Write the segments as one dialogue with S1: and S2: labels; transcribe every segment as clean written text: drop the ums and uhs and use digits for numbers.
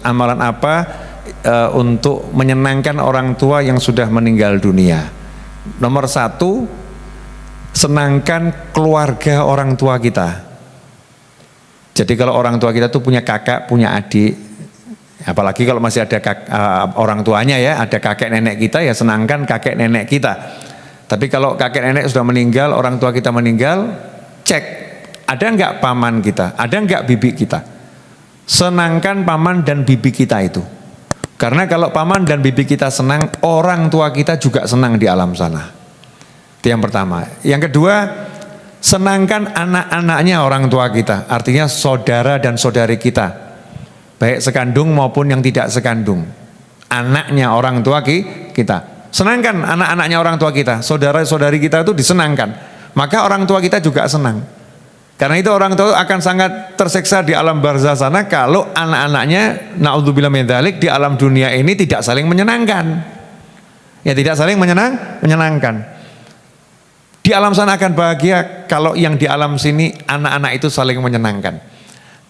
S1: amalan apa untuk menyenangkan orang tua yang sudah meninggal dunia? Nomor satu, senangkan keluarga orang tua kita. Jadi kalau orang tua kita tuh punya kakak, punya adik, apalagi kalau masih ada orang tuanya ya, ada kakek nenek kita, ya senangkan kakek nenek kita. Tapi kalau kakek nenek sudah meninggal, orang tua kita meninggal, cek ada enggak paman kita, ada enggak bibi kita. Senangkan paman dan bibi kita itu. Karena kalau paman dan bibi kita senang, orang tua kita juga senang di alam sana. Itu yang pertama. Yang kedua, senangkan anak-anaknya orang tua kita, artinya saudara dan saudari kita, baik sekandung maupun yang tidak sekandung, anaknya orang tua kita. Senangkan anak-anaknya orang tua kita, saudara-saudari kita itu disenangkan, maka orang tua kita juga senang. Karena itu orang tua akan sangat tersiksa di alam barzah sana kalau anak-anaknya, naudzubillah min dzalik, di alam dunia ini tidak saling menyenangkan. Ya, tidak saling menyenangkan. Di alam sana akan bahagia kalau yang di alam sini anak-anak itu saling menyenangkan.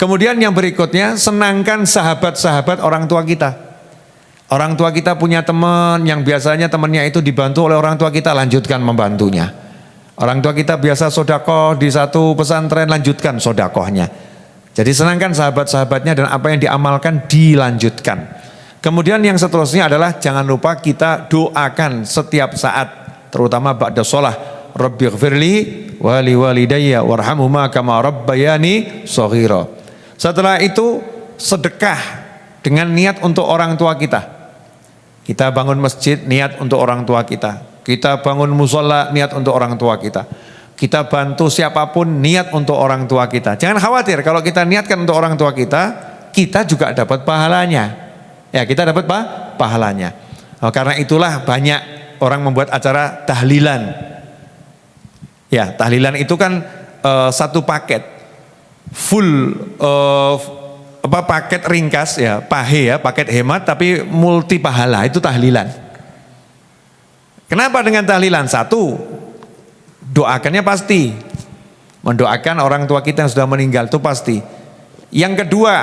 S1: Kemudian yang berikutnya, senangkan sahabat-sahabat orang tua kita. Orang tua kita punya teman yang biasanya temannya itu dibantu oleh orang tua kita, lanjutkan membantunya. Orang tua kita biasa sodakoh di satu pesantren, lanjutkan sodakohnya. Jadi senangkan sahabat-sahabatnya dan apa yang diamalkan dilanjutkan. Kemudian yang seterusnya adalah jangan lupa kita doakan setiap saat, terutama ba'da sholah. Rabbighfirli wa liwalidayya warhamhuma kama rabbayani shaghira. Setelah itu sedekah dengan niat untuk orang tua kita. Kita bangun masjid, niat untuk orang tua kita. Kita bangun musola, niat untuk orang tua kita. Kita bantu siapapun, niat untuk orang tua kita. Jangan khawatir, kalau kita niatkan untuk orang tua kita juga dapat pahalanya. Ya, kita dapat pahalanya. Karena itulah banyak orang membuat acara tahlilan. Ya, tahlilan itu kan satu paket full, paket ringkas ya, pahe ya, paket hemat tapi multi pahala, itu tahlilan. Kenapa dengan tahlilan? Satu, doakannya pasti, mendoakan orang tua kita yang sudah meninggal itu pasti. Yang kedua,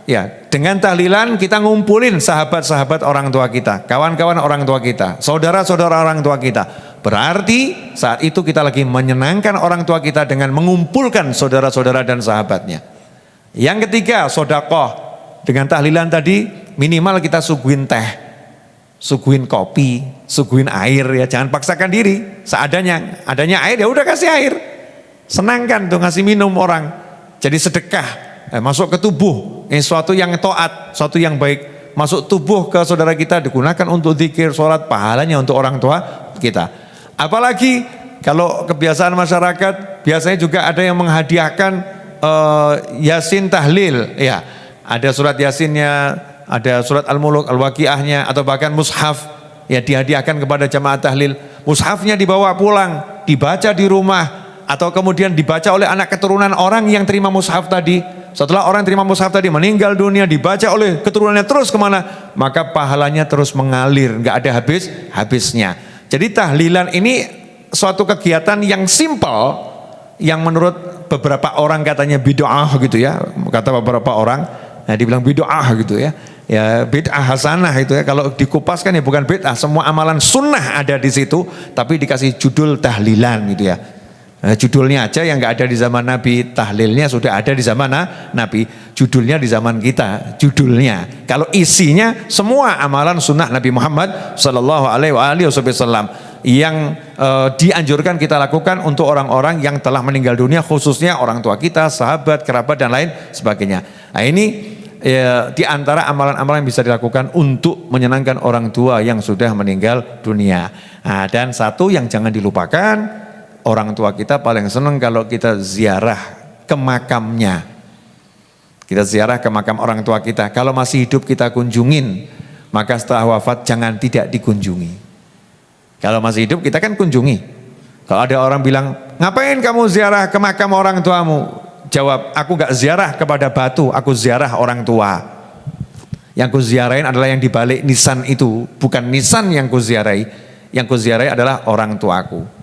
S1: ya, dengan tahlilan kita ngumpulin sahabat-sahabat orang tua kita, kawan-kawan orang tua kita, saudara-saudara orang tua kita. Berarti saat itu kita lagi menyenangkan orang tua kita dengan mengumpulkan saudara-saudara dan sahabatnya. Yang ketiga, sedekah. Dengan tahlilan tadi minimal kita suguhin teh, suguhin kopi, suguhin air ya, jangan paksakan diri. Seadanya, adanya air ya udah kasih air. Senangkan tuh ngasih minum orang. Jadi sedekah, masuk ke tubuh, sesuatu yang taat, sesuatu yang baik, masuk tubuh ke saudara kita, digunakan untuk zikir, sholat, pahalanya untuk orang tua kita. Apalagi kalau kebiasaan masyarakat biasanya juga ada yang menghadiahkan Yasin tahlil, ya, ada surat Yasinnya, ada surat Al-Muluk, Al-Waqiahnya, atau bahkan mushaf ya dihadiahkan kepada jamaah tahlil. Mushafnya dibawa pulang, dibaca di rumah, atau kemudian dibaca oleh anak keturunan orang yang terima mushaf tadi. Setelah orang terima mushaf tadi meninggal dunia, dibaca oleh keturunannya terus kemana, maka pahalanya terus mengalir, nggak ada habisnya. Jadi tahlilan ini suatu kegiatan yang simpel, yang menurut beberapa orang katanya bid'ah gitu ya, kata beberapa orang, nah dibilang bid'ah gitu ya, ya bid'ah hasanah itu ya, kalau dikupaskan ya bukan bid'ah, semua amalan sunnah ada di situ, tapi dikasih judul tahlilan gitu ya. Nah, judulnya aja yang nggak ada di zaman Nabi, tahlilnya sudah ada di zaman Nabi, judulnya di zaman kita, judulnya. Kalau isinya semua amalan sunnah Nabi Muhammad Sallallahu Alaihi Wasallam yang dianjurkan kita lakukan untuk orang-orang yang telah meninggal dunia, khususnya orang tua kita, sahabat, kerabat dan lain sebagainya. Nah ini di antara amalan-amalan yang bisa dilakukan untuk menyenangkan orang tua yang sudah meninggal dunia. Nah, dan satu yang jangan dilupakan, orang tua kita paling senang kalau kita ziarah ke makamnya. Kita ziarah ke makam orang tua kita. Kalau masih hidup kita kunjungin, maka setelah wafat jangan tidak dikunjungi. Kalau masih hidup kita kan kunjungi. Kalau ada orang bilang, ngapain kamu ziarah ke makam orang tuamu? Jawab, aku gak ziarah kepada batu, aku ziarah orang tua. Yang ku ziarahin adalah yang dibalik nisan itu, bukan nisan yang ku ziarahi. Yang ku ziarahi adalah orang tuaku.